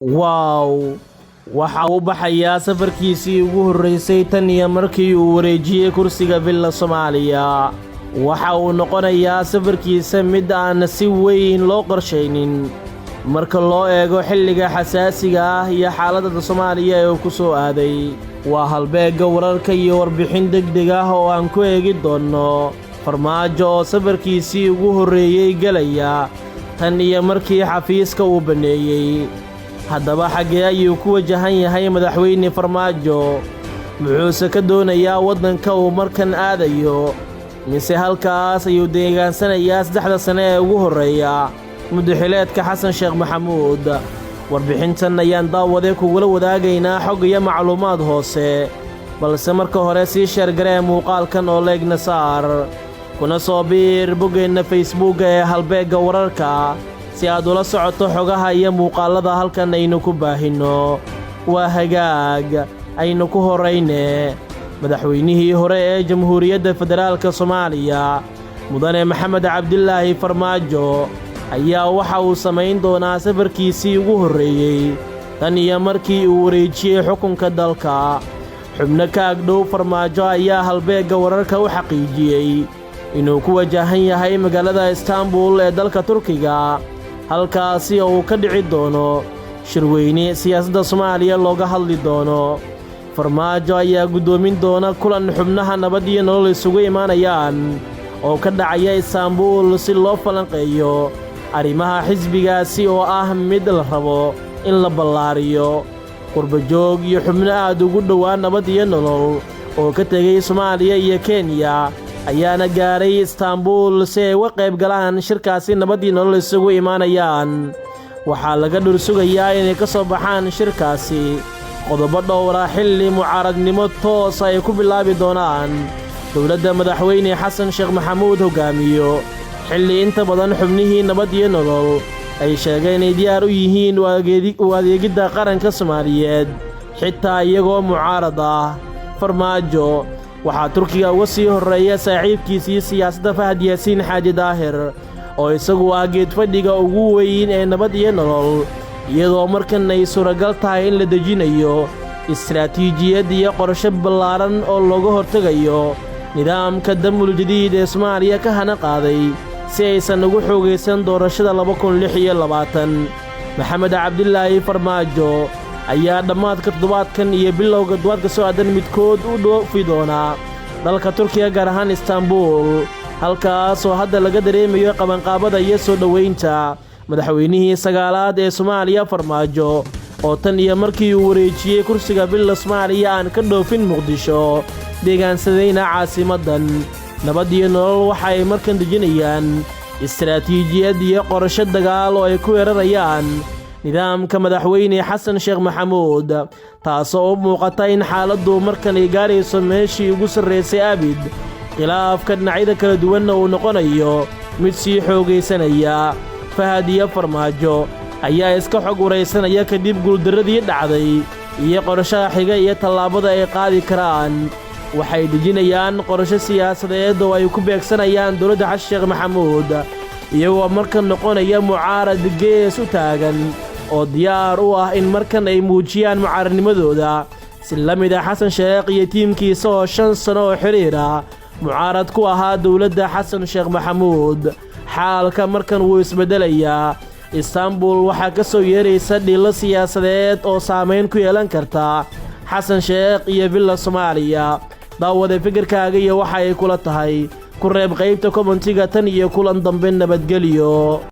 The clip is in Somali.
Wow! Waxa uu baxayaa safarkiisii ugu horreysay tan iyo markii uu wareejiyay kursiga Villa Soomaaliya. Waxa uu noqonayaa safarkiisa mid aan si weyn loo qorsheynin marka loo eego xilliga xasaasiga ah iyo xaaladda Soomaaliya ee uu ku soo aaday. Waa halbeegga wararka iyo warbixin degdeg ah oo aan ku eegi doono farmaajo oo safarkiisii ugu horreeyay galaya tan iyo markii xafiiska uu baneeyay. Haddaba xagee ayuu ku wajahan yahay madaxweyne Farmaajo? Muxuuse ka doonayaa waddanka uu markan aadayo? Mise halkaas ayuu deegaansanayaa 3 sano ee ugu horreeya muddaxileedka Xasan Sheekh Maxamuud? Warbixintan ayaan daawade kugula wadaagaynaa xog iyo macluumaad hoose, balse marka hore sii sheergaree muuqaalkan oo leegna saar, kuna soo biir boggeenna Facebook ee halbeegga wararka si aad ula socoto xogaha iyo muuqaalada halkan aynu ku baahino. Waa hagaag aynu ku horeyne madaxweynihii hore ee Jamhuuriyadda Federaalka Soomaaliya Mudane Maxamed Cabdilaahi Farmaajo ayaa waxa uu samayn doonaa safarkiisii ugu horreeyay tan iyo markii uu wareejiyay xukunka dalka. Xubno ka agdhow Farmaajo ayaa halbeegga wararka u xaqiijiyay inuu ku wajahan yahay magaalada Istanbul ee dalka Turkiga, halkaasi oo uu ka dhici doono shirweyne siyaasadda Soomaaliya looga hadli doono. Farmaajo ayaa guddoomin doona kulan xubnaha nabad iyo nolol isugu imaanayaan oo ka dhacaya Istanbul si loo falanqeeyo arrimaha xisbigaasi oo ah mid la rabo in la ballaariyo. Qurbo-joog iyo xubno aad ugu dhowaa nabad iyo nolol oo ka tegay Soomaaliya iyo Kenya ayaana gaaray Istanbul si ay uga qayb galaan shirkaasi nabad iyo nolol isugu imaanayaan. Waxaa laga dhur sugayaa inay ka soo baxaan shirkaasi qodobo dhowra xilli mucaaradnimo toos ay ku bilaabi doonaan dowladda madaxweyne Xasan Sheekh Maxamuud hogaamiyo, xilli inta badan xubnihii nabad iyo nolol ay sheegeen inay diyaar u yihiin u adeegidda qaranka Soomaaliyeed xitaa iyagoo mucaarad ah. Farmaajo waxaa Turkiga uga sii horreeya saaxiibkiisii siyaasadda Fahad Yaasiin Xaaji Daahir oo isagu ah geed fadhiga ugu weyn ee nabad iyo nolol, iyadoo markan ay suuragal tahay in la dejinayo istiraatiijiyad iyo qorshe ballaaran oo looga hortegayo nidaamka damul jadiid ee Soomaaliya ka hana qaaday si aysan ugu xoogaysan doorashada 2026. Maxamed Cabdilaahi Farmaajo ayaa dhammaadka toddobaadkan iyo bilowga toddobaadka soo aadan midkood u dhoofi doona dalka Turkiga, gaar ahaan Istanbul, halkaas oo hadda laga dareemayo qabanqaabada iyo soo dhoweynta madaxweynihii 9aad ee Soomaaliya Farmaajo oo tan iyo markii uu wareejiyay kursiga Villa Soomaaliya aan ka dhoofin Muqdisho deegaansadayna caasimadan. Nabad iyo nolol waxa ay markan dejinayaan istiraatiijiyad iyo qorshe dagaal oo ay ku weerarayaan nidaamka madaxweyne Xasan Sheekh Maxamuud, taasoo u muuqata in xaaladdu markan ay gaarayso meeshii ugu sarreysay abid. Khilaafka dhinacyada kala duwanna uu noqonayo mid sii xoogaysanaya. Fahad iyo Farmaajo ayaa iska xog waraysanaya kadib guuldarradii dhacday iyo qorshaha xiga iyo tallaabada ay qaadi karaan. Waxay dejinayaan qorshe siyaasadeed oo ay ku beegsanayaan dowladda Xasan Sheekh Maxamuud, iyagoo markan noqonaya mucaarad gees u taagan oo diyaar u ah in markan ay muujiyaan mucaaradnimadooda si la mid ah Xasan Sheekh iyo tiimkiisa oo 5 sano oo xiriira mucaarad ku ahaa dowladda Xasan Sheekh Maxamuud. Xaalka markan wuu isbedelayaa. Istanbul waxaa ka soo yeeraysa dhilo siyaasadeed oo saamayn ku yeelan karta Xasan Sheekh iyo Villa Soomaaliya. daawade fikirkaaga iyo waxa ay kula tahay ku reeb qaybta commentiga tan iyo kulan dambe. Nabadgelyo.